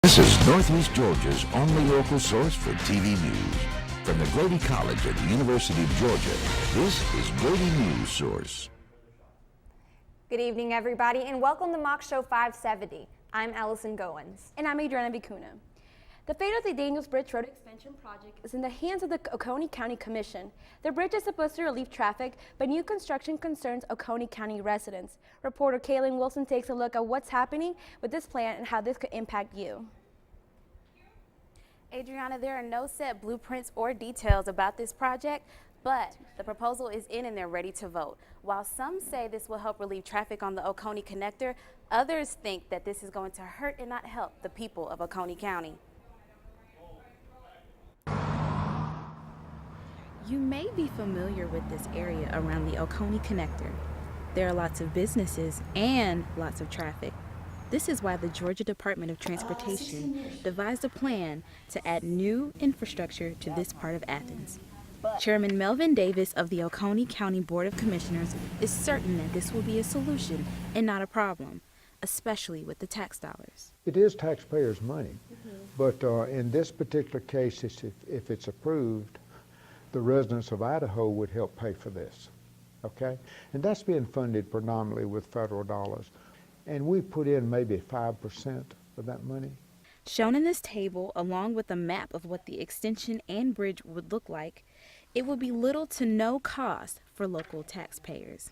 This is Northeast Georgia's only local source for TV news. From the Grady College at the University of Georgia, this is Grady News Source. Good evening, everybody, and welcome to Mock Show 570. I'm Allison Goins. And I'm Adriana Vicuna. The fate of the Daniels Bridge Road Expansion Project is in the hands of the Oconee County Commission. The bridge is supposed to relieve traffic, but new construction concerns Oconee County residents. Reporter Kaylin Wilson takes a look at what's happening with this plan and how this could impact you. Adriana, there are no set blueprints or details about this project, but the proposal is in and they're ready to vote. While some say this will help relieve traffic on the Oconee Connector, others think that this is going to hurt and not help the people of Oconee County. You may be familiar with this area around the Oconee Connector. There are lots of businesses and lots of traffic. This is why the Georgia Department of Transportation devised a plan to add new infrastructure to this part of Athens. Chairman Melvin Davis of the Oconee County Board of Commissioners is certain that this will be a solution and not a problem, especially with the tax dollars. It is taxpayers' money, but in this particular case, if it's approved, the residents of Idaho would help pay for this, okay? And that's being funded predominantly with federal dollars. And we put in maybe 5% of that money. Shown in this table, along with a map of what the extension and bridge would look like, it will be little to no cost for local taxpayers.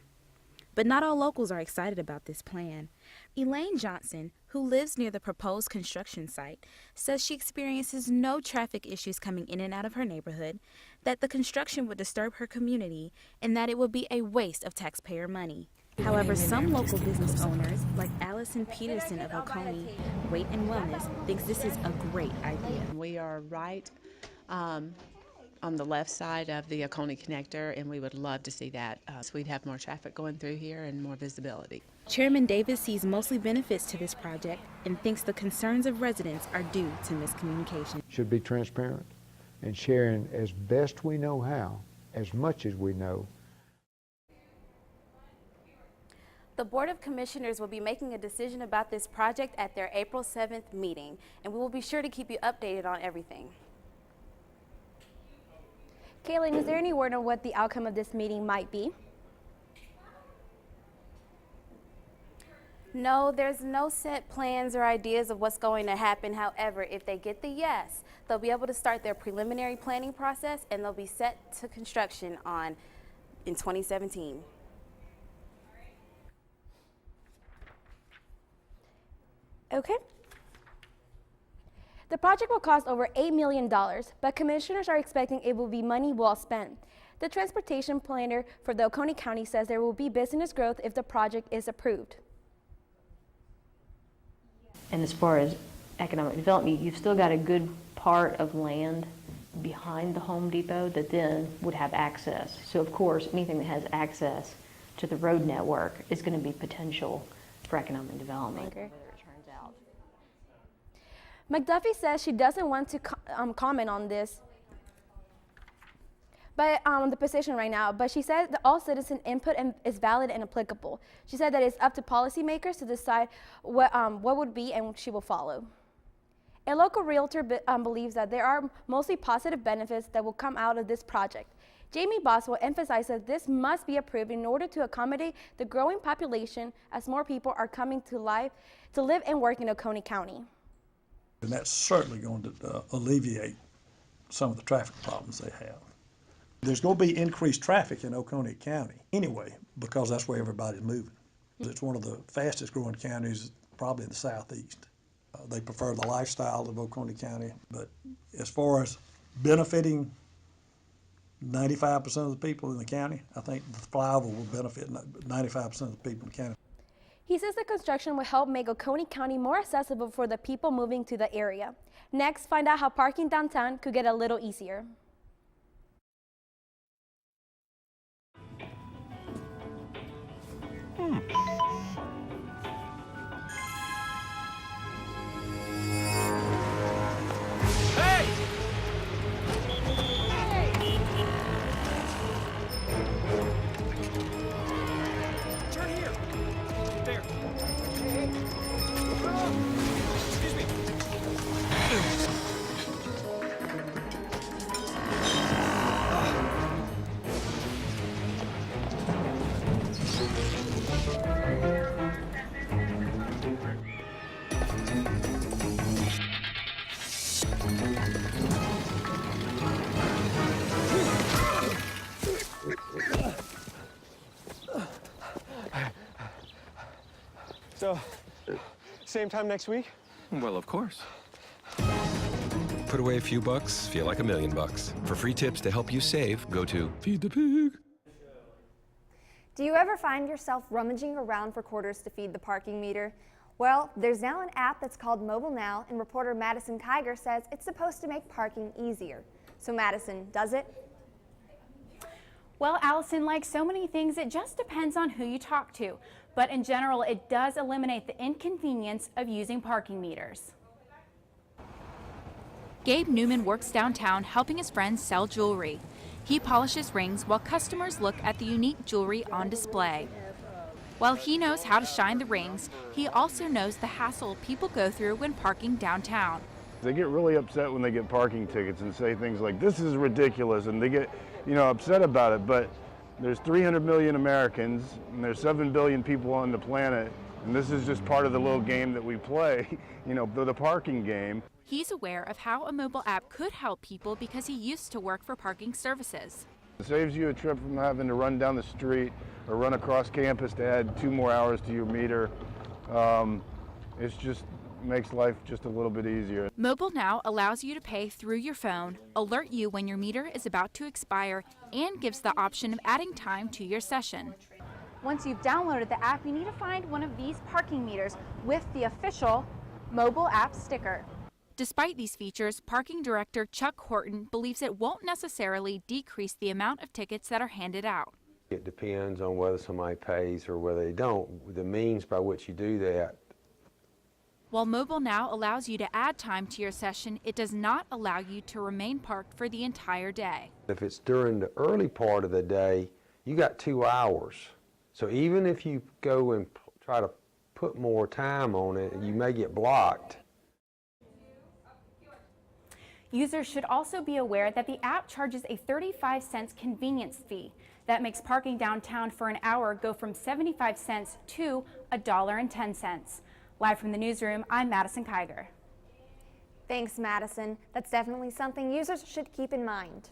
But not all locals are excited about this plan. Elaine Johnson, who lives near the proposed construction site, says she experiences no traffic issues coming in and out of her neighborhood, that the construction would disturb her community, and that it would be a waste of taxpayer money. However, some local business owners, like Allison Peterson of Oconee Weight and Wellness, thinks this is a great idea. We are right on the left side of the Oconee Connector, and we would love to see that. So we'd have more traffic going through here and more visibility. Chairman Davis sees mostly benefits to this project and thinks the concerns of residents are due to miscommunication. Should be transparent and sharing as best we know how, as much as we know. The Board of Commissioners will be making a decision about this project at their April 7th meeting, and we will be sure to keep you updated on everything. Kaylin, is there any word on what the outcome of this meeting might be? No, there's no set plans or ideas of what's going to happen. However, if they get the yes, they'll be able to start their preliminary planning process and they'll be set to construction in 2017. Okay. The project will cost over $8 million, but commissioners are expecting it will be money well spent. The transportation planner for the Oconee County says there will be business growth if the project is approved. And as far as economic development, you've still got a good part of land behind the Home Depot that then would have access. So of course, anything that has access to the road network is going to be potential for economic development. Okay. McDuffie says she doesn't want to comment on this, but the position right now, but she said that all citizen input is valid and applicable. She said that it's up to policymakers to decide what would be, and she will follow. A local realtor believes that there are mostly positive benefits that will come out of this project. Jamie Boswell emphasized that this must be approved in order to accommodate the growing population as more people are coming to live and work in Oconee County. And that's certainly going to alleviate some of the traffic problems they have. There's going to be increased traffic in Oconee County anyway, because that's where everybody's moving. It's one of the fastest growing counties probably in the southeast. They prefer the lifestyle of Oconee County, but as far as benefiting 95% of the people in the county, I think the flyover will benefit 95% of the people in the county. He says the construction will help make Oconee County more accessible for the people moving to the area. Next, find out how parking downtown could get a little easier. So, same time next week? Well, of course. Put away a few bucks, feel like $1 million. For free tips to help you save, go to Feed the Pig. Do you ever find yourself rummaging around for quarters to feed the parking meter? Well, there's now an app that's called Mobile Now, and reporter Madison Kiger says it's supposed to make parking easier. So Madison, does it? Well, Allison, like so many things, it just depends on who you talk to. But in general, it does eliminate the inconvenience of using parking meters. Gabe Newman works downtown helping his friends sell jewelry. He polishes rings while customers look at the unique jewelry on display. While he knows how to shine the rings, he also knows the hassle people go through when parking downtown. They get really upset when they get parking tickets and say things like, this is ridiculous, and they get, upset about it. But there's 300 million Americans, and there's 7 billion people on the planet, and this is just part of the little game that we play, the parking game. He's aware of how a mobile app could help people because he used to work for parking services. It saves you a trip from having to run down the street or run across campus to add 2 more hours to your meter. It's just makes life just a little bit easier. Mobile Now allows you to pay through your phone, alert you when your meter is about to expire, and gives the option of adding time to your session. Once you've downloaded the app, you need to find one of these parking meters with the official mobile app sticker. Despite these features, parking director Chuck Horton believes it won't necessarily decrease the amount of tickets that are handed out. It depends on whether somebody pays or whether they don't, the means by which you do that. While Mobile Now allows you to add time to your session, it does not allow you to remain parked for the entire day. If it's during the early part of the day, you got 2 hours. So even if you go and try to put more time on it, you may get blocked. Users should also be aware that the app charges a 35-cent convenience fee. That makes parking downtown for an hour go from 75 cents to $1.10. Live from the newsroom, I'm Madison Kiger. Thanks, Madison. That's definitely something users should keep in mind.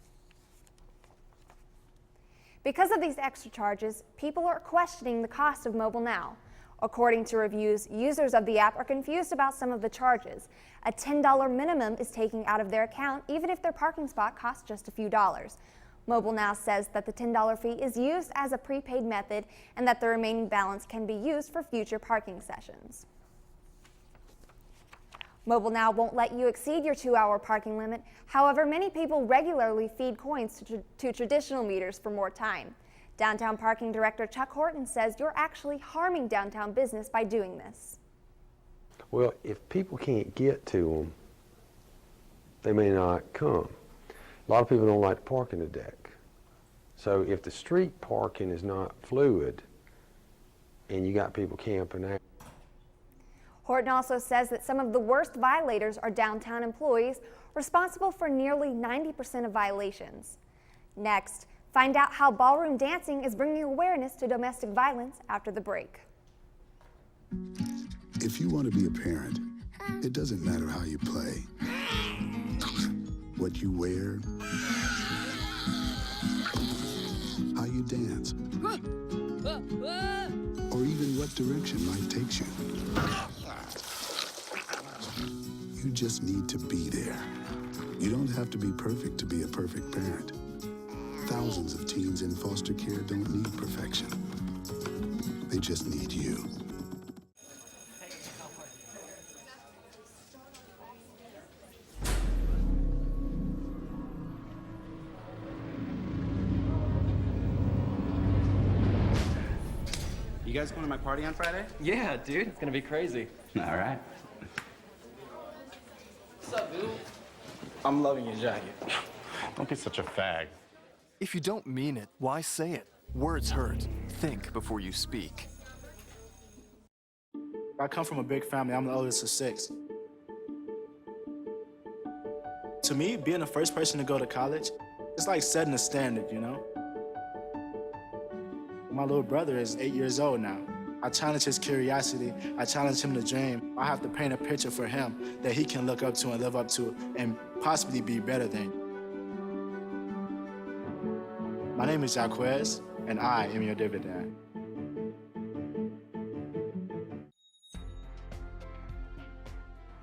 Because of these extra charges, people are questioning the cost of Mobile Now. According to reviews, users of the app are confused about some of the charges. A $10 minimum is taken out of their account even if their parking spot costs just a few dollars. Mobile Now says that the $10 fee is used as a prepaid method and that the remaining balance can be used for future parking sessions. Mobile Now won't let you exceed your 2-hour parking limit. However, many people regularly feed coins to traditional meters for more time. Downtown Parking Director Chuck Horton says you're actually harming downtown business by doing this. Well, if people can't get to them, they may not come. A lot of people don't like to park in the deck. So if the street parking is not fluid and you got people camping out. Horton also says that some of the worst violators are downtown employees, responsible for nearly 90% of violations. Next, find out how ballroom dancing is bringing awareness to domestic violence after the break. If you want to be a parent, it doesn't matter how you play, what you wear, how you dance, or even what direction life takes you. You just need to be there. You don't have to be perfect to be a perfect parent. Thousands of teens in foster care don't need perfection. They just need you. You guys going to my party on Friday? Yeah, dude, it's gonna be crazy. All right. What's up, dude? I'm loving your jacket. Don't be such a fag. If you don't mean it, why say it? Words hurt. Think before you speak. I come from a big family. I'm the oldest of 6. To me, being the first person to go to college, it's like setting a standard, you know? My little brother is 8 years old now. I challenge his curiosity. I challenge him to dream. I have to paint a picture for him that he can look up to and live up to and possibly be better than. My name is Jaquez, and I am your dividend.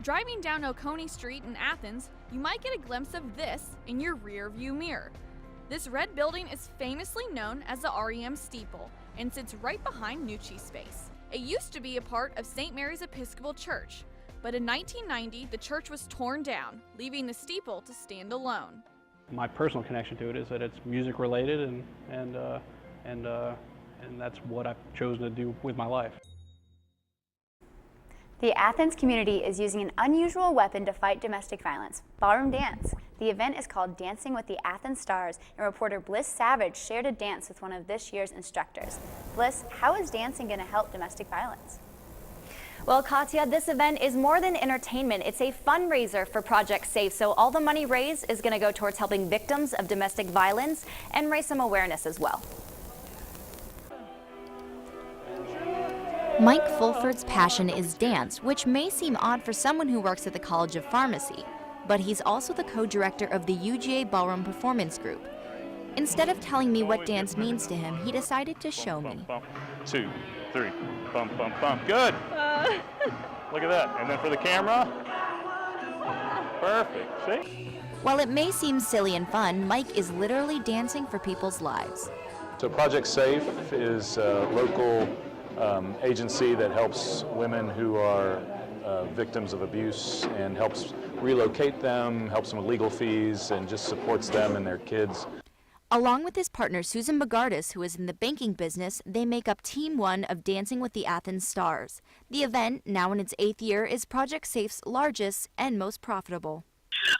Driving down Oconee Street in Athens, you might get a glimpse of this in your rear view mirror. This red building is famously known as the REM Steeple and sits right behind Nucci Space. It used to be a part of St. Mary's Episcopal Church, but in 1990 the church was torn down, leaving the steeple to stand alone. My personal connection to it is that it's music related, and that's what I've chosen to do with my life. The Athens community is using an unusual weapon to fight domestic violence, ballroom dance. The event is called Dancing with the Athens Stars, and reporter Bliss Savage shared a dance with one of this year's instructors. Bliss, how is dancing going to help domestic violence? Well, Katya, this event is more than entertainment. It's a fundraiser for Project Safe, so all the money raised is going to go towards helping victims of domestic violence and raise some awareness as well. Mike Fulford's passion is dance, which may seem odd for someone who works at the College of Pharmacy, but he's also the co-director of the UGA Ballroom Performance Group. Instead of telling me what dance means to him, he decided to show me. 2, 3, bump, bump, bump. Good. Look at that. And then for the camera. Perfect. See? While it may seem silly and fun, Mike is literally dancing for people's lives. So Project Safe is a local agency that helps women who are victims of abuse and helps relocate them, helps them with legal fees, and just supports them and their kids. Along with his partner Susan Bogardus, who is in the banking business, they make up Team 1 of Dancing with the Athens Stars. The event, now in its 8th year, is Project Safe's largest and most profitable.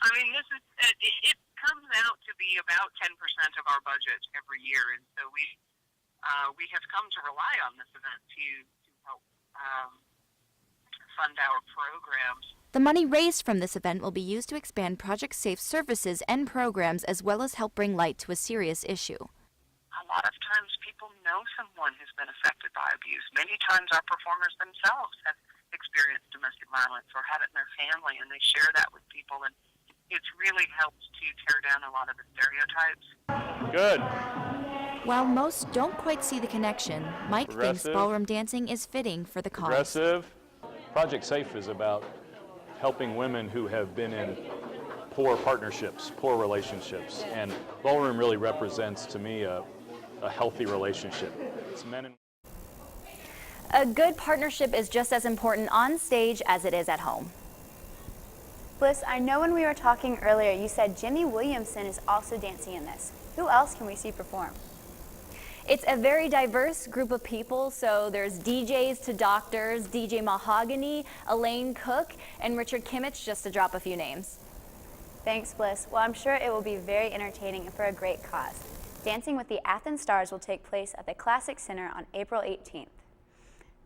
I mean, it comes out to be about 10% of our budget every year, and so we have come to rely on this event to help fund our programs. The money raised from this event will be used to expand Project Safe's services and programs, as well as help bring light to a serious issue. A lot of times people know someone who's been affected by abuse. Many times our performers themselves have experienced domestic violence or had it in their family, and they share that with people, and it's really helped to tear down a lot of the stereotypes. Good. While most don't quite see the connection, Mike thinks ballroom dancing is fitting for the cause. Progressive. Project Safe is about helping women who have been in poor partnerships, poor relationships, and ballroom really represents to me a healthy relationship. It's men and A good partnership is just as important on stage as it is at home. Bliss, I know when we were talking earlier, you said Jimmy Williamson is also dancing in this. Who else can we see perform? It's a very diverse group of people, so there's DJs to doctors, DJ Mahogany, Elaine Cook, and Richard Kimmich, just to drop a few names. Thanks, Bliss. Well, I'm sure it will be very entertaining and for a great cause. Dancing with the Athens Stars will take place at the Classic Center on April 18th.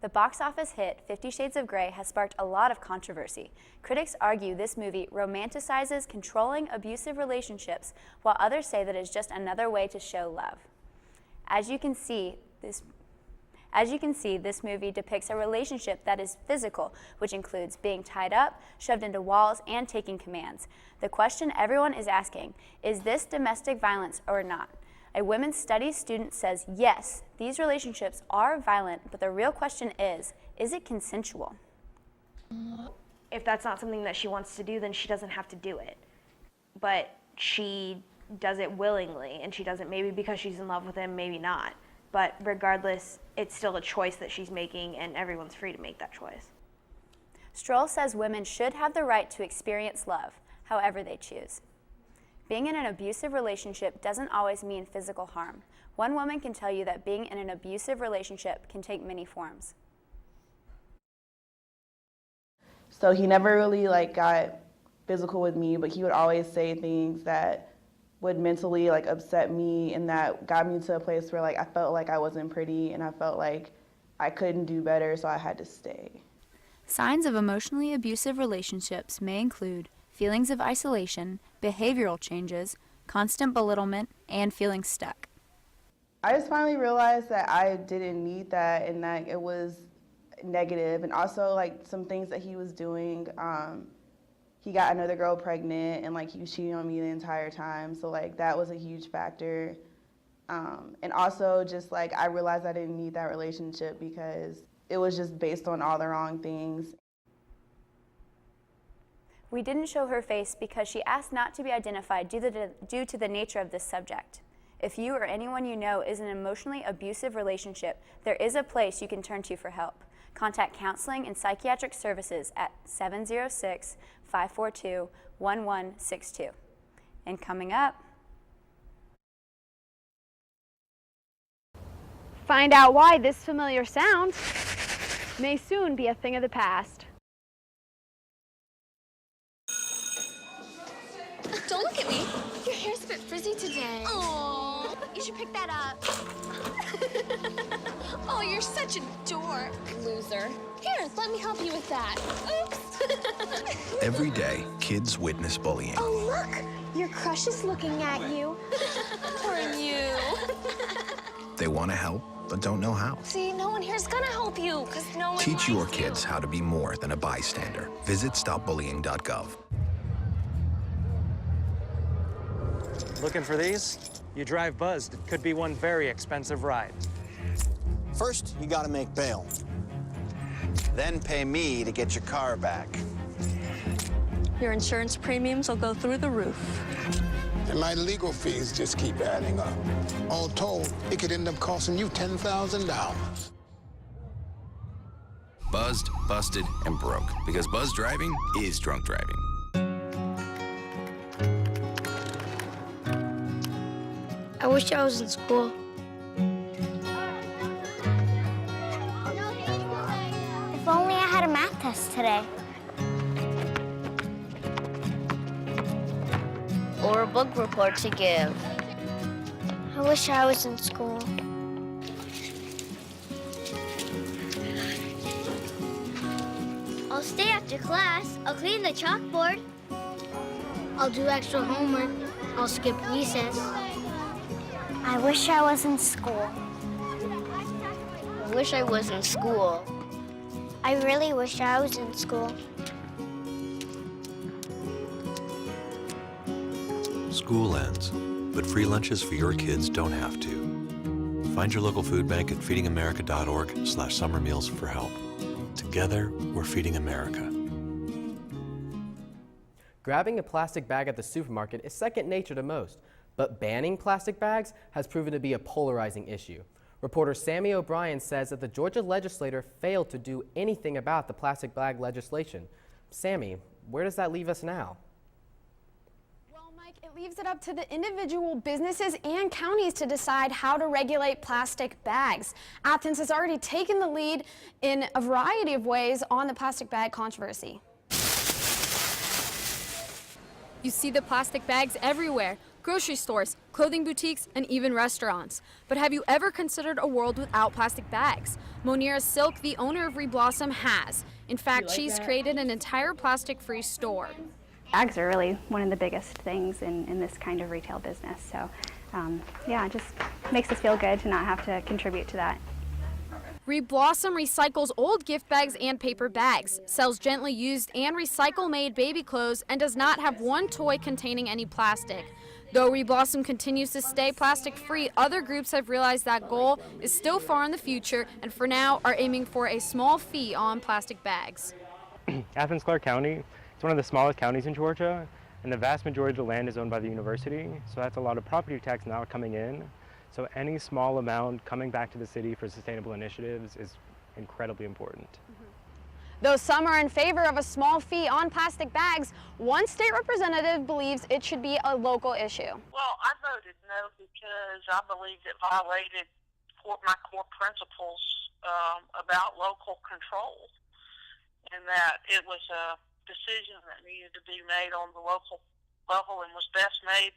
The box office hit 50 Shades of Grey has sparked a lot of controversy. Critics argue this movie romanticizes controlling, abusive relationships, while others say that it's just another way to show love. As you can see, this movie depicts a relationship that is physical, which includes being tied up, shoved into walls, and taking commands. The question everyone is asking, is this domestic violence or not? A women's studies student says, yes, these relationships are violent, but the real question is it consensual? If that's not something that she wants to do, then she doesn't have to do it. But she does it willingly, and she does it maybe because she's in love with him, maybe not. But regardless, it's still a choice that she's making, and everyone's free to make that choice. Stroll says women should have the right to experience love, however they choose. Being in an abusive relationship doesn't always mean physical harm. One woman can tell you that being in an abusive relationship can take many forms. So he never really got physical with me, but he would always say things that would mentally upset me, and that got me to a place where I felt like I wasn't pretty, and I felt like I couldn't do better, so I had to stay. Signs of emotionally abusive relationships may include feelings of isolation, behavioral changes, constant belittlement, and feeling stuck. I just finally realized that I didn't need that, and that it was negative, and also some things that he was doing. He got another girl pregnant, and he was cheating on me the entire time, so that was a huge factor. And also just I realized I didn't need that relationship because it was just based on all the wrong things. We didn't show her face because she asked not to be identified due to the nature of this subject. If you or anyone you know is in an emotionally abusive relationship, there is a place you can turn to for help. Contact Counseling and Psychiatric Services at 706-542-1162. And coming up, find out why this familiar sound may soon be a thing of the past. Don't look at me. Your hair's a bit frizzy today. Oh, you should pick that up. Oh, you're such a dork. Loser. Here, let me help you with that. Oops. Every day, kids witness bullying. Oh, look. Your crush is looking at you. Or you. They want to help, but don't know how. See, no one here's gonna help you, because no one Teach your likes kids how to be more than a bystander. Visit stopbullying.gov. Looking for these? You drive buzzed. It could be one very expensive ride. First, you gotta make bail. Then pay me to get your car back. Your insurance premiums will go through the roof. And my legal fees just keep adding up. All told, it could end up costing you $10,000. Buzzed, busted, and broke. Because buzz driving is drunk driving. I wish I was in school. If only I had a math test today. Or a book report to give. I wish I was in school. I'll stay after class. I'll clean the chalkboard. I'll do extra homework. I'll skip recess. I wish I was in school. I wish I was in school. I really wish I was in school. School ends, but free lunches for your kids don't have to. Find your local food bank at feedingamerica.org/summer meals for help. Together, we're feeding America. Grabbing a plastic bag at the supermarket is second nature to most, but banning plastic bags has proven to be a polarizing issue. Reporter Sammy O'Brien says that the Georgia legislature failed to do anything about the plastic bag legislation. Sammy, where does that leave us now? It leaves it up to the individual businesses and counties to decide how to regulate plastic bags. Athens has already taken the lead in a variety of ways on the plastic bag controversy. You see the plastic bags everywhere, grocery stores, clothing boutiques, and even restaurants. But have you ever considered a world without plastic bags? Monira Silk, the owner of Reblossom, has. In fact, she's created an entire plastic-free store. Bags are really one of the biggest things in this kind of retail business. So yeah, it just makes us feel good to not have to contribute to that. Reblossom recycles old gift bags and paper bags, sells gently used and recycle-made baby clothes, and does not have one toy containing any plastic. Though Reblossom continues to stay plastic-free, other groups have realized that goal is still far in the future and for now are aiming for a small fee on plastic bags. Athens-Clarke County, it's one of the smallest counties in Georgia, and the vast majority of the land is owned by the university, so that's a lot of property tax now coming in. So any small amount coming back to the city for sustainable initiatives is incredibly important. Though some are in favor of a small fee on plastic bags, one state representative believes it should be a local issue. Well, I voted no because I believed it violated my core principles about local control, and that it was a decision that needed to be made on the local level and was best made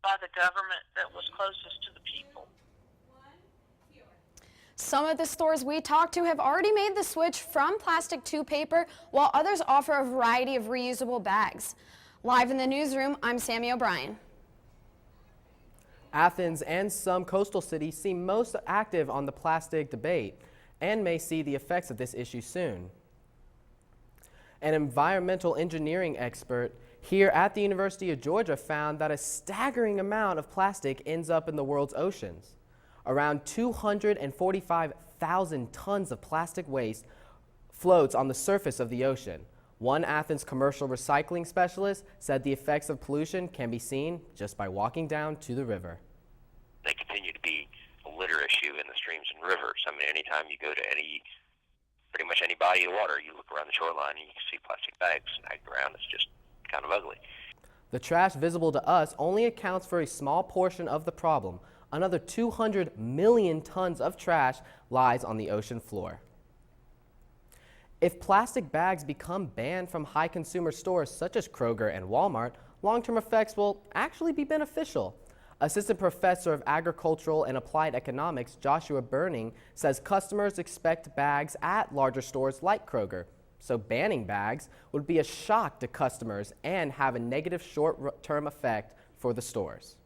by the government that was closest to the people. Some of the stores we talked to have already made the switch from plastic to paper, while others offer a variety of reusable bags. Live in the newsroom, I'm Sammy O'Brien. Athens and some coastal cities seem most active on the plastic debate and may see the effects of this issue soon. An environmental engineering expert here at the University of Georgia found that a staggering amount of plastic ends up in the world's oceans. Around 245,000 tons of plastic waste floats on the surface of the ocean, One Athens commercial recycling specialist said the effects of pollution can be seen just by walking down to the river. They continue to be a litter issue in the streams and rivers. I mean, anytime you go to pretty much any body of water, you look around the shoreline and you can see plastic bags hanging around. It's just kind of ugly. The trash visible to us only accounts for a small portion of the problem. Another 200 million tons of trash lies on the ocean floor. If plastic bags become banned from high consumer stores such as Kroger and Walmart, long-term effects will actually be beneficial. Assistant Professor of Agricultural and Applied Economics Joshua Burning says customers expect bags at larger stores like Kroger. So banning bags would be a shock to customers and have a negative short-term effect for the stores.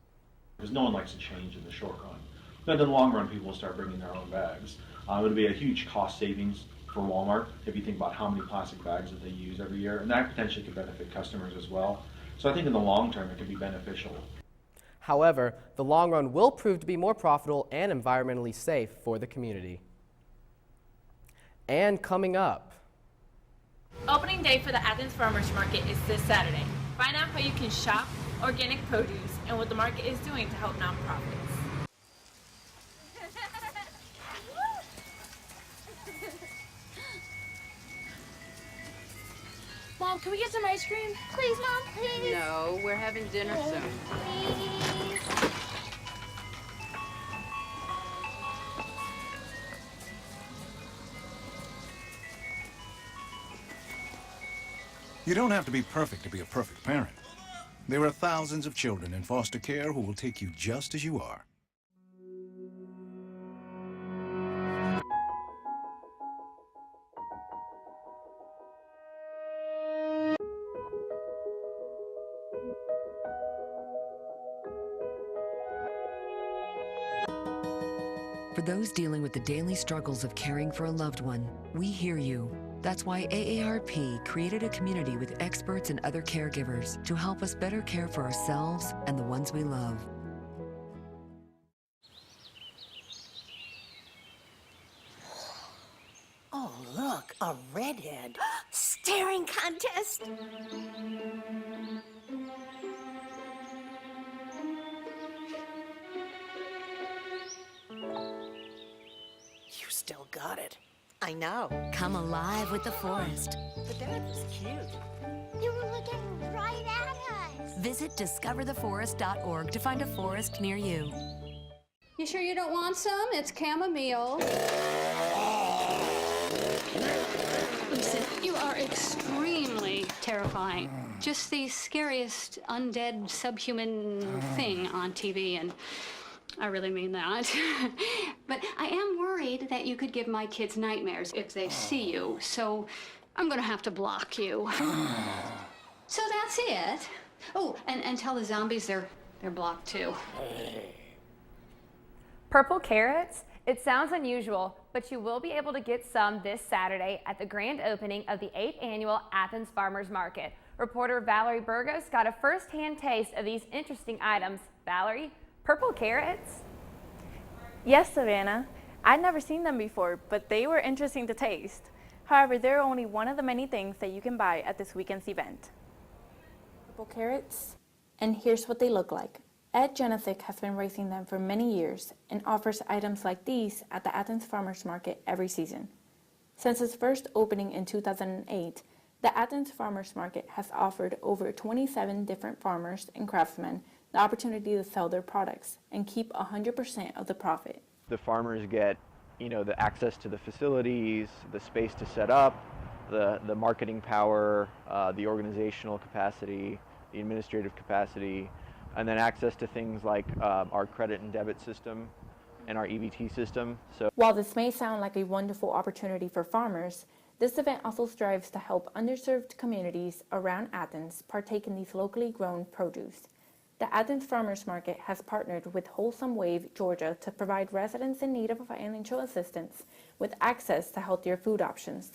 Because no one likes to change in the short run. But in the long run, people will start bringing their own bags. It would be a huge cost savings for Walmart if you think about how many plastic bags that they use every year, and that potentially could benefit customers as well. So I think in the long term, it could be beneficial. However, the long run will prove to be more profitable and environmentally safe for the community. And coming up, opening day for the Athens Farmers Market is this Saturday. Find out how you can shop organic produce and what the market is doing to help nonprofits. Mom, can we get some ice cream? Please, Mom, please. No, we're having dinner soon. Please. You don't have to be perfect to be a perfect parent. There are thousands of children in foster care who will take you just as you are. For those dealing with the daily struggles of caring for a loved one, we hear you. That's why AARP created a community with experts and other caregivers to help us better care for ourselves and the ones we love. Oh, look, a redhead. Staring contest. You still got it. I know. Come alive with the forest. The dad was cute. They were looking right at us. Visit discovertheforest.org to find a forest near you. You sure you don't want some? It's chamomile. Listen, you are extremely terrifying. Just the scariest undead subhuman thing on TV, and I really mean that. But I am worried that you could give my kids nightmares if they see you, so I'm gonna have to block you. So that's it. Oh, and tell the zombies they're blocked too. Purple carrots? It sounds unusual, but you will be able to get some this Saturday at the grand opening of the 8th annual Athens Farmers Market. Reporter Valerie Burgos got a first-hand taste of these interesting items. Valerie, purple carrots? Yes, Savannah. I'd never seen them before, but they were interesting to taste. However, they're only one of the many things that you can buy at this weekend's event. Purple carrots, and here's what they look like. Ed Genethic has been raising them for many years and offers items like these at the Athens Farmers Market every season. Since its first opening in 2008, the Athens Farmers Market has offered over 27 different farmers and craftsmen the opportunity to sell their products and keep 100% of the profit. The farmers get, the access to the facilities, the space to set up, the marketing power, the organizational capacity, the administrative capacity, and then access to things like our credit and debit system and our EBT system. So, while this may sound like a wonderful opportunity for farmers, this event also strives to help underserved communities around Athens partake in these locally grown produce. The Athens Farmers Market has partnered with Wholesome Wave Georgia to provide residents in need of financial assistance with access to healthier food options.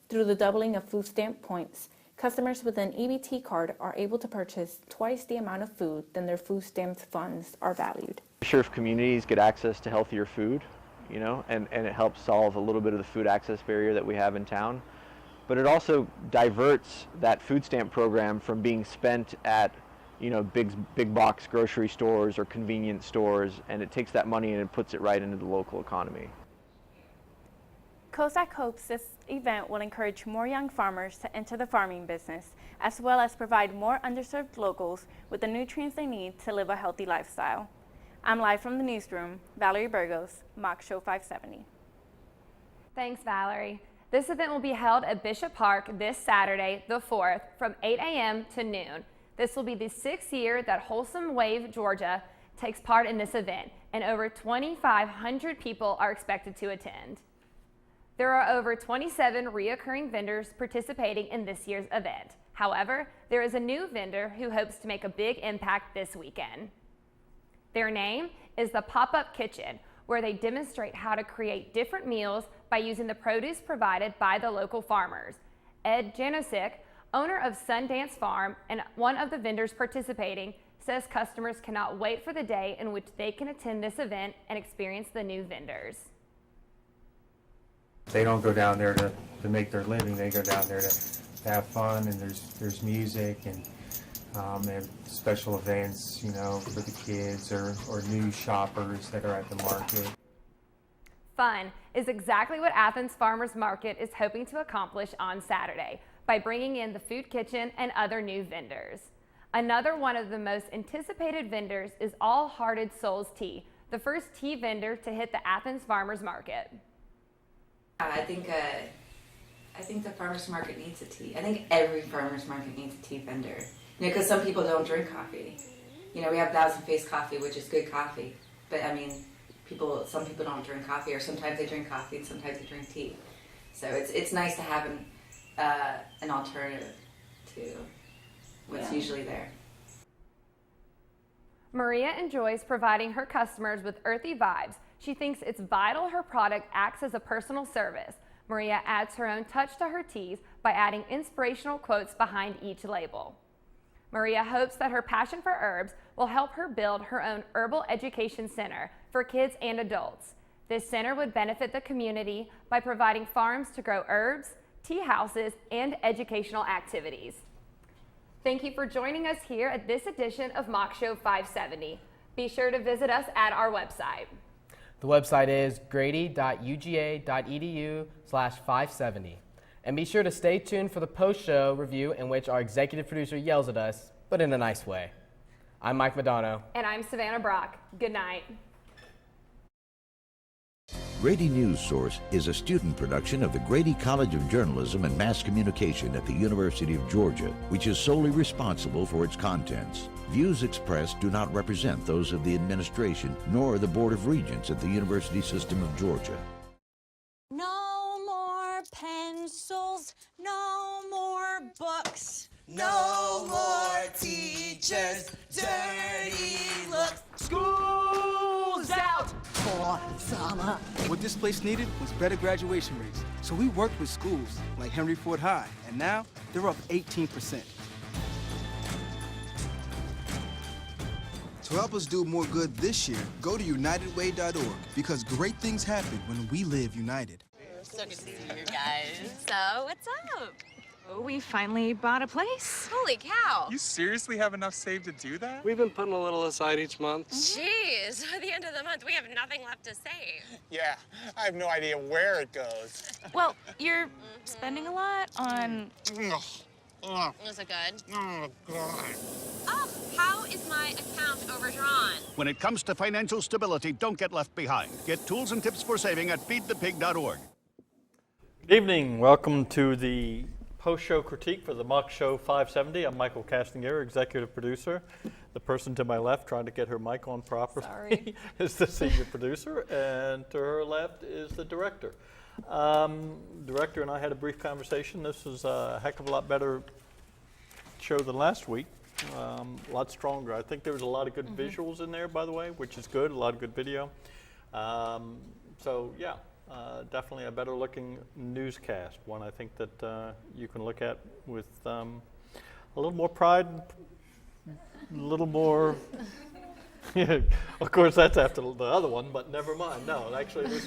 Through the doubling of food stamp points, customers with an EBT card are able to purchase twice the amount of food than their food stamps funds are valued. Sure, if communities get access to healthier food, and it helps solve a little bit of the food access barrier that we have in town. but it also diverts that food stamp program from being spent at big box grocery stores or convenience stores, and it takes that money and it puts it right into the local economy. COSAC hopes this event will encourage more young farmers to enter the farming business, as well as provide more underserved locals with the nutrients they need to live a healthy lifestyle. I'm live from the newsroom, Valerie Burgos, Mock Show 570. Thanks, Valerie. This event will be held at Bishop Park this Saturday, the 4th, from 8 a.m. to noon. This will be the 6th year that Wholesome Wave Georgia takes part in this event, and over 2,500 people are expected to attend. There are over 27 reoccurring vendors participating in this year's event. However, there is a new vendor who hopes to make a big impact this weekend. Their name is the Pop-Up Kitchen, where they demonstrate how to create different meals by using the produce provided by the local farmers. Ed Janosik, owner of Sundance Farm and one of the vendors participating, says customers cannot wait for the day in which they can attend this event and experience the new vendors. They don't go down there to make their living. They go down there to have fun, and there's music, and they have special events, for the kids or new shoppers that are at the market. Fun is exactly what Athens Farmers Market is hoping to accomplish on Saturday by bringing in the food kitchen and other new vendors. Another one of the most anticipated vendors is All Hearted Souls Tea, the first tea vendor to hit the Athens Farmers Market. I think the farmers market needs a tea. I think every farmers market needs a tea vendor. Because some people don't drink coffee. We have Thousand Face coffee, which is good coffee, but some people don't drink coffee, or sometimes they drink coffee and sometimes they drink tea. So it's nice to have an alternative to what's usually there. Maria enjoys providing her customers with earthy vibes. She thinks it's vital her product acts as a personal service. Maria adds her own touch to her teas by adding inspirational quotes behind each label. Maria hopes that her passion for herbs will help her build her own herbal education center for kids and adults. This center would benefit the community by providing farms to grow herbs, tea houses, and educational activities. Thank you for joining us here at this edition of Mock Show 570. Be sure to visit us at our website. The website is grady.uga.edu/570. And be sure to stay tuned for the post-show review in which our executive producer yells at us, but in a nice way. I'm Mike Madano. And I'm Savannah Brock. Good night. Grady News Source is a student production of the Grady College of Journalism and Mass Communication at the University of Georgia, which is solely responsible for its contents. Views expressed do not represent those of the administration nor the Board of Regents at the University System of Georgia. No more pencils, no more books, no more teachers, dirty looks. School's out for summer. What this place needed was better graduation rates. So we worked with schools like Henry Ford High, and now they're up 18%. To help us do more good this year, go to unitedway.org, because great things happen when we live united. So good to see you guys. So, what's up? Oh, we finally bought a place. Holy cow. You seriously have enough saved to do that? We've been putting a little aside each month. Jeez, at the end of the month, we have nothing left to save. Yeah, I have no idea where it goes. Well, you're spending a lot on... Was it good? Oh, God. Oh, how is my account overdrawn? When it comes to financial stability, don't get left behind. Get tools and tips for saving at feedthepig.org. Good evening. Welcome to the post-show critique for the Mock Show 570. I'm Michael Castanier, executive producer. The person to my left trying to get her mic on properly is the senior producer, and to her left is the director. Director and I had a brief conversation. This is a heck of a lot better show than last week. A lot stronger. I think there was a lot of good visuals in there, by the way, which is good. A lot of good video. So yeah, definitely a better looking newscast. One I think that you can look at with a little more pride, a little more. Yeah, of course, that's after the other one, but never mind. No, actually, this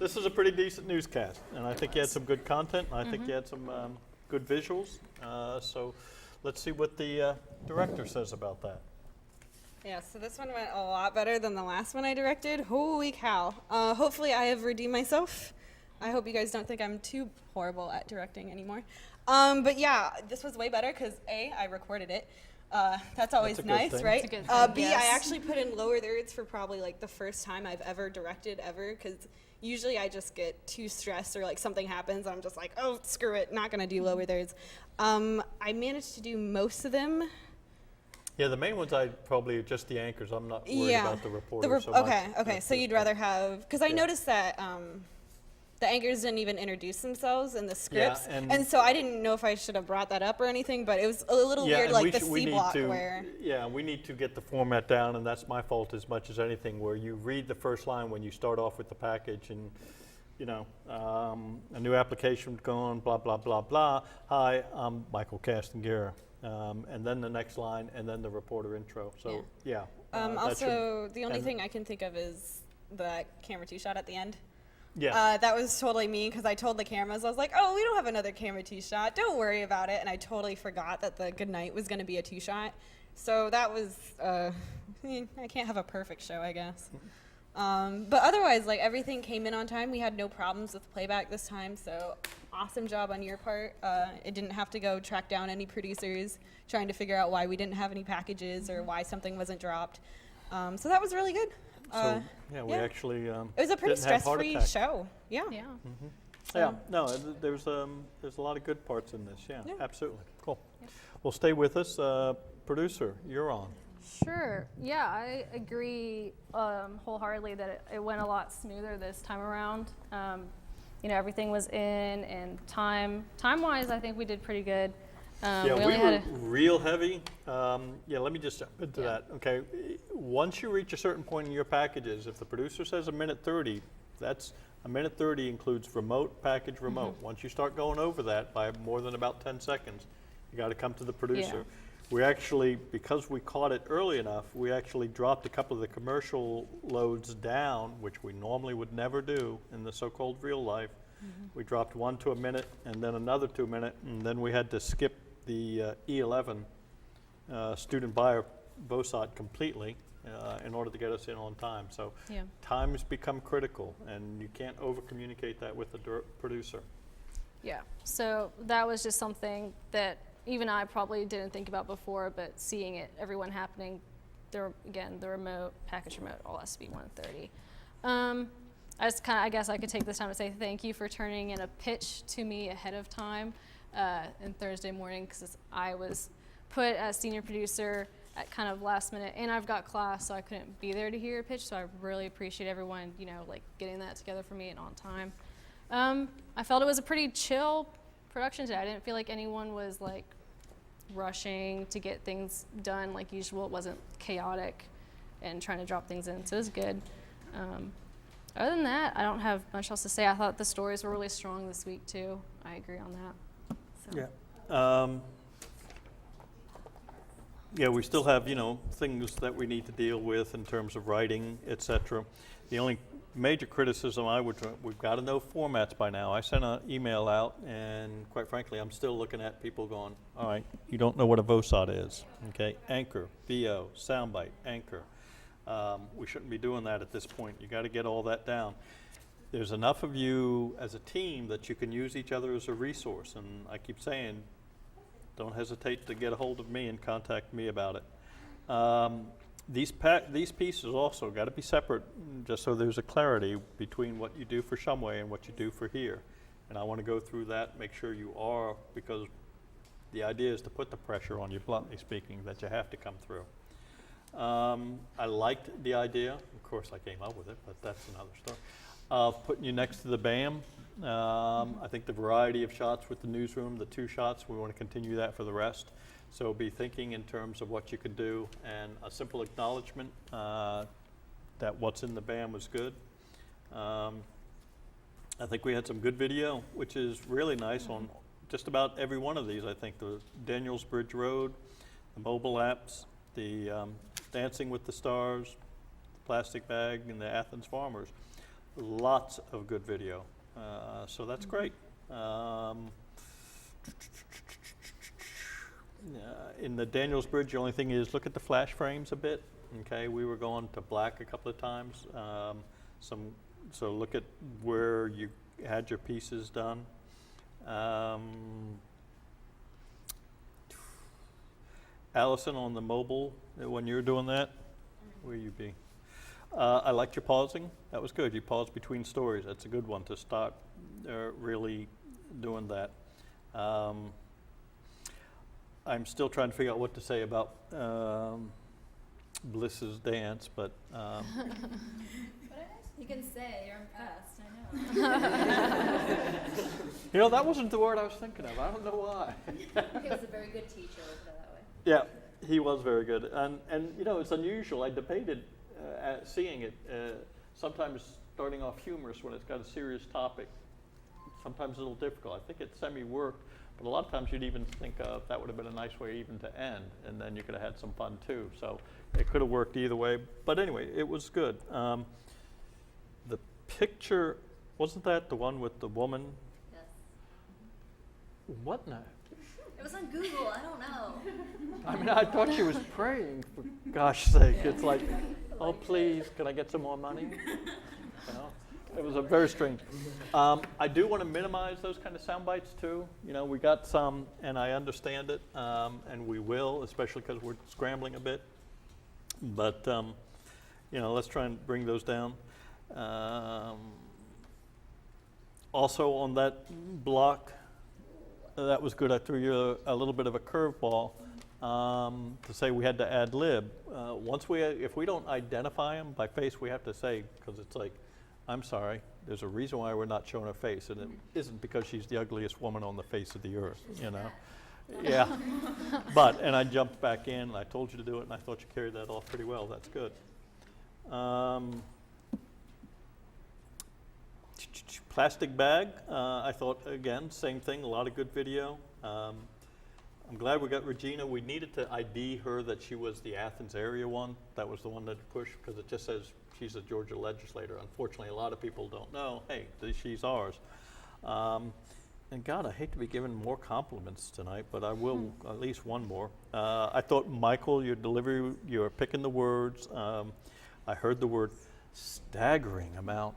This is a pretty decent newscast, and I think you had some good content, and I think you had some good visuals. So let's see what the director says about that. Yeah, so this one went a lot better than the last one I directed. Holy cow. Hopefully I have redeemed myself. I hope you guys don't think I'm too horrible at directing anymore. But yeah, this was way better because A, I recorded it. That's always nice, right? B, I actually put in lower thirds for probably like the first time I've ever directed ever, because usually I just get too stressed or like something happens. I'm just like, oh, screw it, not gonna do lower thirds. I managed to do most of them. Yeah, the main ones I probably just the anchors. I'm not worried about the reporter so okay, much. okay. So you'd rather have, because I noticed that the anchors didn't even introduce themselves in the scripts, and so I didn't know if I should have brought that up or anything, but it was a little weird, like the C block where. Yeah, we need to get the format down, and that's my fault as much as anything, where you read the first line when you start off with the package, and you know, a new application going, blah, blah, blah, blah. Hi, I'm Michael Castangiera. And then the next line, and then the reporter intro. So, yeah. Also, the only thing I can think of is the camera 2 shot at the end. Yeah. That was totally me, because I told the cameras, I was like, oh, we don't have another camera 2 shot. Don't worry about it. And I totally forgot that the goodnight was going to be a 2 shot. So that was, I can't have a perfect show, I guess. But otherwise, like, everything came in on time. We had no problems with playback this time, so awesome job on your part. It didn't have to go track down any producers trying to figure out why we didn't have any packages or why something wasn't dropped. So that was really good. So, we actually it was a pretty stress-free show. Yeah. Yeah. Yeah, no, there's a lot of good parts in this. Yeah, absolutely. Cool. Well, stay with us. Producer, you're on. Sure. Yeah, I agree wholeheartedly that it went a lot smoother this time around. You know, everything was in, and time-wise, I think we did pretty good. Yeah, we were real heavy. Yeah, let me just jump into that. Okay, once you reach a certain point in your packages, if the producer says a minute 30, that's a minute 30 includes remote, package, remote. Once you start going over that by more than about 10 seconds, you got to come to the producer. Yeah. We actually, because we caught it early enough, we actually dropped a couple of the commercial loads down, which we normally would never do in the so-called real life. We dropped one to a minute and then another to a minute, and then we had to skip the E11 student buyer BOSOT completely in order to get us in on time. So time has become critical, and you can't over-communicate that with the producer. Yeah, so that was just something that even I probably didn't think about before, but seeing it, everyone happening, the remote, package remote, all has to be 1:30. I guess I could take this time to say thank you for turning in a pitch to me ahead of time in Thursday morning, because I was put as senior producer at kind of last minute, and I've got class, so I couldn't be there to hear a pitch, so I really appreciate everyone, you know, like getting that together for me and on time. I felt it was a pretty chill production today. I didn't feel like anyone was like rushing to get things done like usual. It wasn't chaotic and trying to drop things in, so it was good. Other than that, I don't have much else to say. I thought the stories were really strong this week too. I agree on that. So. Yeah. Yeah, we still have, you know, things that we need to deal with in terms of writing, etc. The only major criticism we've got to know formats by now. I sent an email out, and quite frankly, I'm still looking at people going, all right, you don't know what a VOSOT is, okay? Anchor, VO, soundbite, anchor. We shouldn't be doing that at this point. You got to get all that down. There's enough of you as a team that you can use each other as a resource, and I keep saying, don't hesitate to get a hold of me and contact me about it. These pieces also got to be separate, just so there's a clarity between what you do for Shumway and what you do for here. And I want to go through that, make sure you are, because the idea is to put the pressure on you, bluntly speaking, that you have to come through. I liked the idea, of course I came up with it, but that's another story, of putting you next to the BAM. I think the variety of shots with the newsroom, the 2 shots, we want to continue that for the rest. So be thinking in terms of what you could do, and a simple acknowledgement that what's in the BAM was good. I think we had some good video, which is really nice on just about every one of these. I think the Daniels Bridge Road, the mobile apps, the Dancing with the Stars, the plastic bag, and the Athens Farmers. lots of good video. So that's great. In the Daniels Bridge, the only thing is look at the flash frames a bit. Okay, we were going to black a couple of times. So look at where you had your pieces done. Allison, on the mobile, when you were doing that, where you be? I liked your pausing. That was good. You paused between stories. That's a good one to start really doing that. I'm still trying to figure out what to say about Bliss's dance, but you can say you're impressed. I know. you know, that wasn't the word I was thinking of. I don't know why. He was a very good teacher. Let's put it that way. Yeah, he was very good, and you know, it's unusual. I debated seeing it. Sometimes starting off humorous when it's got a serious topic. Sometimes a little difficult. I think it semi-worked, but a lot of times you'd even think that would have been a nice way even to end, and then you could have had some fun too. So it could have worked either way. But anyway, it was good. The picture, wasn't that the one with the woman? Yes. What now? It was on Google. I don't know. I mean, I thought she was praying, for gosh sake. It's like, oh, please, can I get some more money? You know? It was a very strange. I do want to minimize those kind of sound bites too. You know, we got some, and I understand it, and we will, especially because we're scrambling a bit. But, you know, let's try and bring those down. Also on that block, that was good. I threw you a little bit of a curveball to say we had to ad lib. If we don't identify them by face, we have to say, because it's like, I'm sorry, there's a reason why we're not showing her face, and it isn't because she's the ugliest woman on the face of the earth, you know? Yeah. And I jumped back in, and I told you to do it, and I thought you carried that off pretty well. That's good. Plastic bag, I thought, again, same thing, a lot of good video. I'm glad we got Regina. We needed to ID her that she was the Athens area one. That was the one that pushed, because it just says she's a Georgia legislator. Unfortunately, a lot of people don't know, hey, she's ours. And God, I hate to be giving more compliments tonight, but I will at least one more. I thought, Michael, your delivery, you're picking the words. I heard the word staggering amount,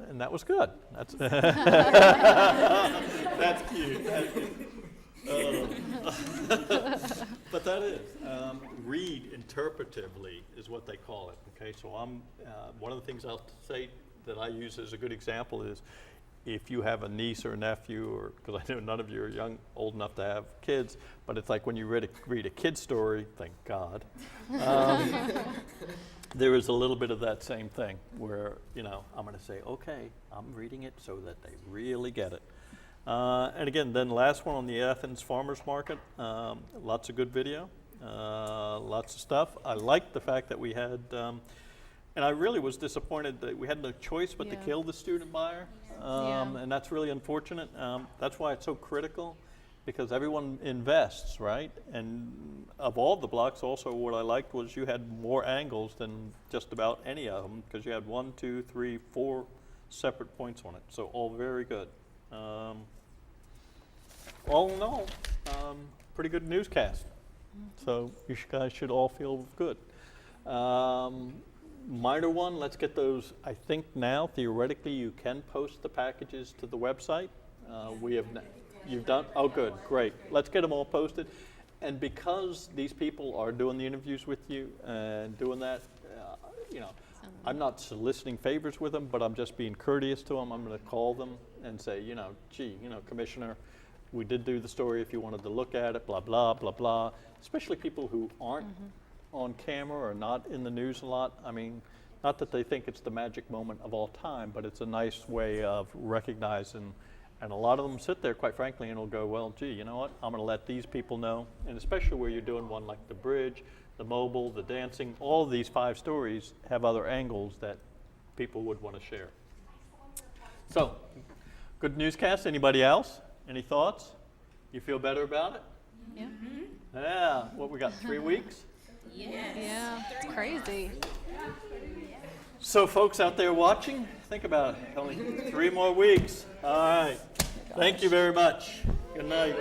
and that was good. That's that's cute. That's cute. But that is read interpretively is what they call it. Okay, so one of the things I'll say that I use as a good example is if you have a niece or a nephew, or because I know none of you are old enough to have kids, but it's like when you read a kid's story. Thank God. There is a little bit of that same thing where, you know, I'm going to say, okay, I'm reading it so that they really get it. And again, then last one on the Athens Farmers Market, lots of good video, lots of stuff. I liked the fact that we had, and I really was disappointed that we had no choice but to kill the student buyer, and that's really unfortunate. That's why it's so critical, because everyone invests, right? And of all the blocks, also what I liked was you had more angles than just about any of them, because you had 1, 2, 3, 4 separate points on it. So all very good. All in all, pretty good newscast. So you guys should all feel good. Minor one, let's get those. I think now, theoretically, you can post the packages to the website. You've done? Oh, good, great. Let's get them all posted. And because these people are doing the interviews with you and doing that, you know, I'm not soliciting favors with them, but I'm just being courteous to them. I'm going to call them and say, you know, gee, you know, Commissioner, we did do the story if you wanted to look at it, blah, blah, blah, blah. Especially people who aren't on camera or not in the news a lot. I mean, not that they think it's the magic moment of all time, but it's a nice way of recognizing. And a lot of them sit there, quite frankly, and will go, well, gee, you know what? I'm going to let these people know. And especially where you're doing one like the bridge, the mobile, the dancing, all of these 5 stories have other angles that people would want to share. So, good newscast. Anybody else? Any thoughts? You feel better about it? Yeah. Yeah. What, we got 3 weeks? Yeah, it's crazy. So folks out there watching, think about it. Only 3 more weeks. All right. Thank you very much. Good night.